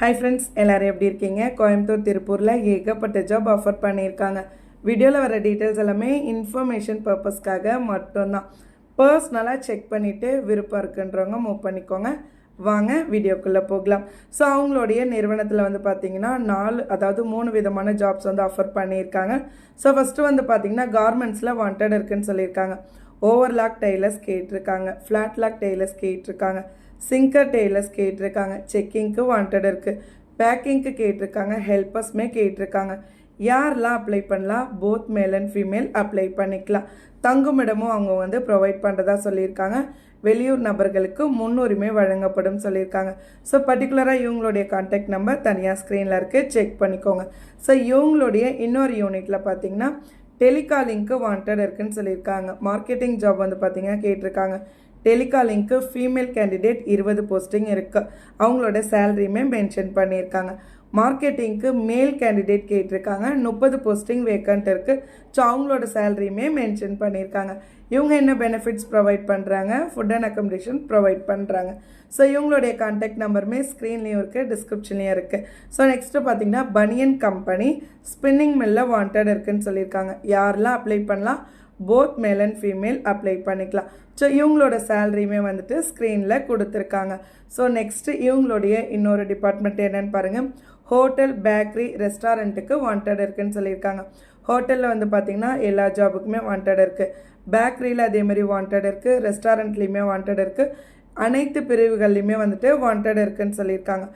Hi friends, எல்லாரும் எப்படி இருக்கீங்க? கோயம்புத்தூர் திருப்பூர்ல ஏகப்பட்ட ஜாப் ஆஃபர் பண்ணியிருக்காங்க. வீடியோவில் வர டீட்டெயில்ஸ் எல்லாமே இன்ஃபர்மேஷன் பர்பஸ்க்காக மட்டும்தான். பர்சனலாக செக் பண்ணிவிட்டு விருப்பம் இருக்குன்றவங்க மூவ் பண்ணிக்கோங்க. வாங்க வீடியோக்குள்ளே போகலாம். ஸோ அவங்களுடைய நிறுவனத்தில் வந்து பார்த்தீங்கன்னா 3 விதமான ஜாப்ஸ் வந்து ஆஃபர் பண்ணியிருக்காங்க. ஸோ ஃபஸ்ட்டு வந்து பார்த்தீங்கன்னா கார்மெண்ட்ஸில் வாண்டட் இருக்குன்னு சொல்லியிருக்காங்க. ஓவர்லாக் டெய்லர்ஸ் கேட்டிருக்காங்க, ஃப்ளாட் லாக் டெய்லர்ஸ் கேட்டிருக்காங்க, சிங்கர் டெய்லர்ஸ் கேட்டிருக்காங்க, செக்கிங்க்கு வாண்டட் இருக்குது, பேக்கிங்க்கு கேட்டிருக்காங்க, ஹெல்பர்ஸ்மே கேட்டிருக்காங்க. யாரெல்லாம் அப்ளை பண்ணலாம்? Both male and female apply பண்ணிக்கலாம். தங்குமிடமும் அவங்க வந்து ப்ரொவைட் பண்ணுறதா சொல்லியிருக்காங்க. வெளியூர் நபர்களுக்கு முன்னுரிமை வழங்கப்படும் சொல்லியிருக்காங்க. ஸோ பர்டிகுலராக இவங்களுடைய கான்டாக்ட் நம்பர் தனியாக ஸ்க்ரீனில் இருக்குது, செக் பண்ணிக்கோங்க. ஸோ இவங்களுடைய இன்னொரு யூனிட்டில் பார்த்தீங்கன்னா டெலிகாலிங்க்கு வாண்டட் இருக்குன்னு சொல்லியிருக்காங்க. மார்க்கெட்டிங் ஜாப் வந்து பார்த்தீங்கன்னா கேட்டிருக்காங்க. டெலிகாலிங்க்கு ஃபீமேல் கேண்டிடேட் 20 போஸ்டிங் இருக்குது. அவங்களோட சேலரியுமே மென்ஷன் பண்ணியிருக்காங்க. மார்க்கெட்டிங்க்கு மேல் கேண்டிடேட் கேட்டிருக்காங்க. 30 போஸ்டிங் வேக்கண்ட் இருக்குது. ஸோ அவங்களோட சேலரியுமே மென்ஷன் பண்ணியிருக்காங்க. இவங்க என்ன பெனிஃபிட்ஸ் ப்ரொவைட் பண்ணுறாங்க? ஃபுட் அண்ட் அக்கமடேஷன் ப்ரொவைட் பண்ணுறாங்க. ஸோ இவங்களுடைய கான்டாக்ட் நம்பருமே ஸ்க்ரீன்லேயும் இருக்குது, டிஸ்கிரிப்ஷன்லேயும் இருக்குது. ஸோ நெக்ஸ்ட்டு பார்த்தீங்கன்னா பனியன் கம்பெனி ஸ்பின்னிங் மில்லில் வாண்டட் இருக்குன்னு சொல்லியிருக்காங்க. யாரெல்லாம் அப்ளை பண்ணலாம்? Both male and female apply பண்ணிக்கலாம். ஸோ இவங்களோட சேலரியுமே வந்துட்டு ஸ்க்ரீனில் கொடுத்துருக்காங்க. ஸோ நெக்ஸ்ட்டு இவங்களுடைய இன்னொரு டிபார்ட்மெண்ட் என்னென்னு பாருங்கள். ஹோட்டல், பேக்கரி, ரெஸ்டாரண்ட்டுக்கு வாண்டட் இருக்குன்னு சொல்லியிருக்காங்க. ஹோட்டலில் வந்து பார்த்திங்கன்னா எல்லா ஜாபுக்குமே வாண்டட் இருக்குது. பேக்கரியில் அதேமாதிரி வாண்டட் இருக்குது. ரெஸ்டாரண்ட்லேயுமே வாண்டட் இருக்குது. அனைத்து பிரிவுகள்லையுமே வந்துட்டு வாண்டட் இருக்குன்னு சொல்லியிருக்காங்க.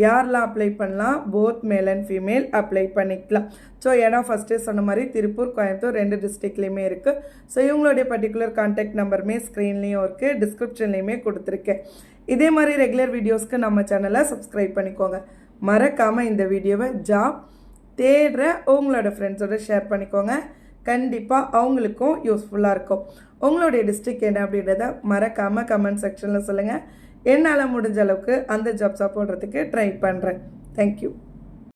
யாரெல்லாம் அப்ளை பண்ணலாம்? Both male and female apply பண்ணிக்கலாம். ஸோ ஏன்னா ஃபஸ்ட்டே சொன்ன மாதிரி திருப்பூர், கோயம்புத்தூர் 2 டிஸ்ட்ரிக்ட்லேயுமே இருக்குது. ஸோ இவங்களுடைய பர்டிகுலர் கான்டாக்ட் நம்பருமே ஸ்க்ரீன்லேயும் இருக்குது, டிஸ்கிரிப்ஷன்லேயுமே கொடுத்துருக்கேன். இதே மாதிரி ரெகுலர் வீடியோஸ்க்கு நம்ம சேனலை சப்ஸ்கிரைப் பண்ணிக்கோங்க. மறக்காமல் இந்த வீடியோவை ஜாப் தேடுற உங்களோட ஃப்ரெண்ட்ஸோட ஷேர் பண்ணிக்கோங்க. கண்டிப்பாக அவங்களுக்கும் யூஸ்ஃபுல்லாக இருக்கும். உங்களுடைய டிஸ்ட்ரிக்ட் என்ன அப்படின்றத மறக்காமல் கமெண்ட் செக்ஷனில் சொல்லுங்கள். என்னால் முடிஞ்ச அளவுக்கு அந்த ஜாப்ஸாக போடுறதுக்கு ட்ரை பண்ணுறேன். தேங்க்யூ.